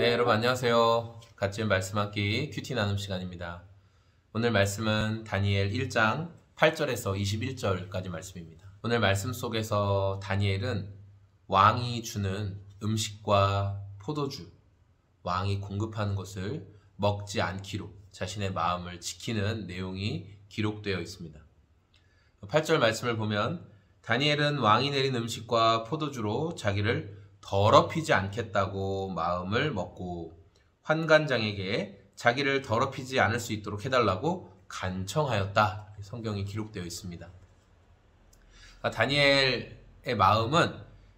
네, 여러분 안녕하세요. 같이 말씀하기 큐티 나눔 시간입니다. 오늘 말씀은 다니엘 1장 8절에서 21절까지 말씀입니다. 오늘 말씀 속에서 다니엘은 왕이 주는 음식과 포도주, 왕이 공급하는 것을 먹지 않기로 자신의 마음을 지키는 내용이 기록되어 있습니다. 8절 말씀을 보면 다니엘은 왕이 내린 음식과 포도주로 자기를 더럽히지 않겠다고 마음을 먹고 환관장에게 자기를 더럽히지 않을 수 있도록 해달라고 간청하였다. 성경이 기록되어 있습니다. 다니엘의 마음은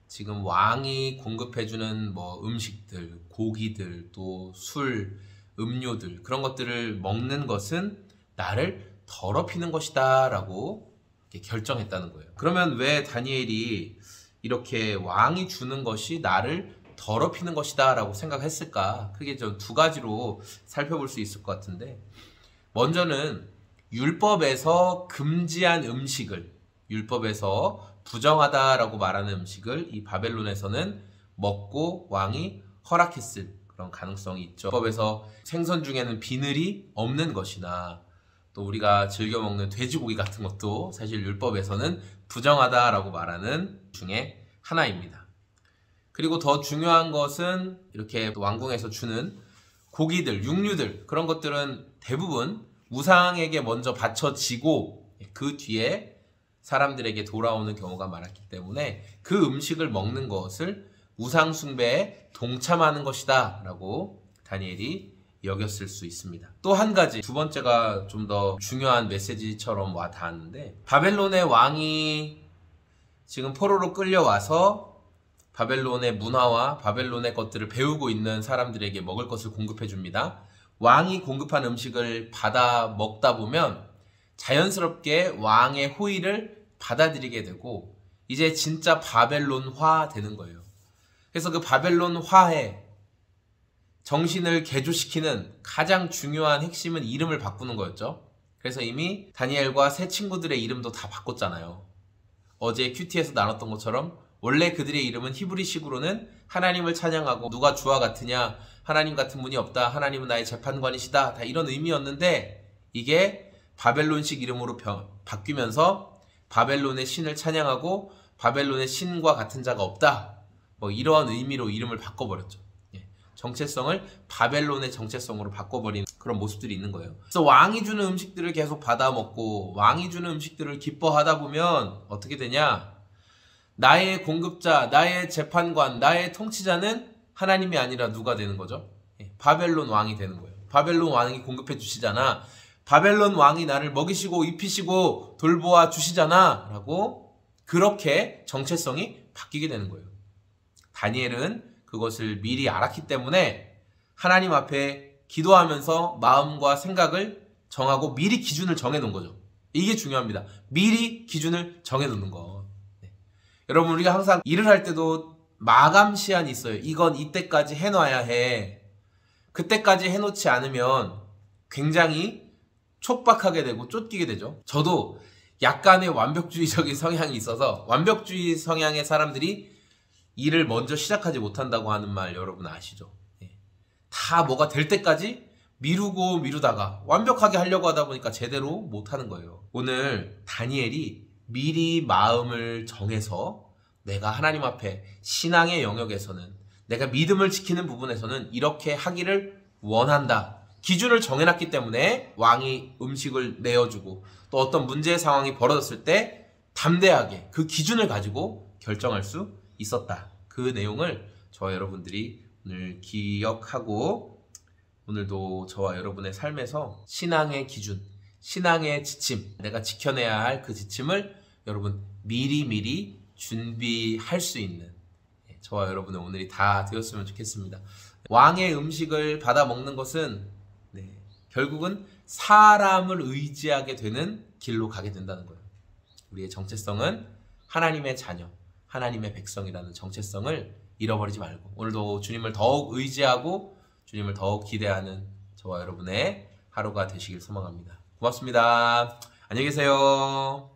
지금 왕이 공급해주는 음식들, 고기들, 또 술, 음료들 그런 것들을 먹는 것은 나를 더럽히는 것이다 라고 결정했다는 거예요. 그러면 왜 다니엘이 이렇게 왕이 주는 것이 나를 더럽히는 것이다 라고 생각했을까? 크게 좀 두 가지로 살펴볼 수 있을 것 같은데, 먼저는 율법에서 금지한 음식을, 율법에서 부정하다라고 말하는 음식을 이 바벨론에서는 먹고 왕이 허락했을 그런 가능성이 있죠. 율법에서 생선 중에는 비늘이 없는 것이나 또 우리가 즐겨 먹는 돼지고기 같은 것도 사실 율법에서는 부정하다라고 말하는 중에 하나입니다. 그리고 더 중요한 것은 이렇게 왕궁에서 주는 고기들, 육류들 그런 것들은 대부분 우상에게 먼저 바쳐지고 그 뒤에 사람들에게 돌아오는 경우가 많았기 때문에 그 음식을 먹는 것을 우상 숭배에 동참하는 것이다 라고 다니엘이 여겼을 수 있습니다. 또 한 가지, 두 번째가 좀 더 중요한 메시지처럼 와 닿았는데, 바벨론의 왕이 지금 포로로 끌려와서 바벨론의 문화와 바벨론의 것들을 배우고 있는 사람들에게 먹을 것을 공급해 줍니다. 왕이 공급한 음식을 받아 먹다 보면 자연스럽게 왕의 호의를 받아들이게 되고 이제 진짜 바벨론화 되는 거예요. 그래서 그 바벨론화에 정신을 개조시키는 가장 중요한 핵심은 이름을 바꾸는 거였죠. 그래서 이미 다니엘과 새 친구들의 이름도 다 바꿨잖아요. 어제 큐티에서 나눴던 것처럼 원래 그들의 이름은 히브리식으로는 하나님을 찬양하고 누가 주와 같으냐, 하나님 같은 분이 없다, 하나님은 나의 재판관이시다, 다 이런 의미였는데 이게 바벨론식 이름으로 바뀌면서 바벨론의 신을 찬양하고 바벨론의 신과 같은 자가 없다, 이러한 의미로 이름을 바꿔버렸죠. 정체성을 바벨론의 정체성으로 바꿔버리는 그런 모습들이 있는 거예요. 그래서 왕이 주는 음식들을 계속 받아먹고 왕이 주는 음식들을 기뻐하다 보면 어떻게 되냐? 나의 공급자, 나의 재판관, 나의 통치자는 하나님이 아니라 누가 되는 거죠? 바벨론 왕이 되는 거예요. 바벨론 왕이 공급해 주시잖아. 바벨론 왕이 나를 먹이시고 입히시고 돌보아 주시잖아 라고 그렇게 정체성이 바뀌게 되는 거예요. 다니엘은 그것을 미리 알았기 때문에 하나님 앞에 기도하면서 마음과 생각을 정하고 미리 기준을 정해놓은 거죠. 이게 중요합니다. 미리 기준을 정해놓는 거. 네. 여러분, 우리가 항상 일을 할 때도 마감 시한이 있어요. 이건 이때까지 해놔야 해. 그때까지 해놓지 않으면 굉장히 촉박하게 되고 쫓기게 되죠. 저도 약간의 완벽주의적인 성향이 있어서 완벽주의 성향의 사람들이 일을 먼저 시작하지 못한다고 하는 말 여러분 아시죠? 다 뭐가 될 때까지 미루고 미루다가 완벽하게 하려고 하다 보니까 제대로 못하는 거예요. 오늘 다니엘이 미리 마음을 정해서 내가 하나님 앞에 신앙의 영역에서는 내가 믿음을 지키는 부분에서는 이렇게 하기를 원한다. 기준을 정해놨기 때문에 왕이 음식을 내어주고 또 어떤 문제의 상황이 벌어졌을 때 담대하게 그 기준을 가지고 결정할 수 있었다. 그 내용을 저와 여러분들이 오늘 기억하고 오늘도 저와 여러분의 삶에서 신앙의 기준, 신앙의 지침, 내가 지켜내야 할 그 지침을 여러분 미리미리 준비할 수 있는 저와 여러분의 오늘이 다 되었으면 좋겠습니다. 왕의 음식을 받아 먹는 것은 결국은 사람을 의지하게 되는 길로 가게 된다는 거예요. 우리의 정체성은 하나님의 자녀, 하나님의 백성이라는 정체성을 잃어버리지 말고 오늘도 주님을 더욱 의지하고 주님을 더욱 기대하는 저와 여러분의 하루가 되시길 소망합니다. 고맙습니다. 안녕히 계세요.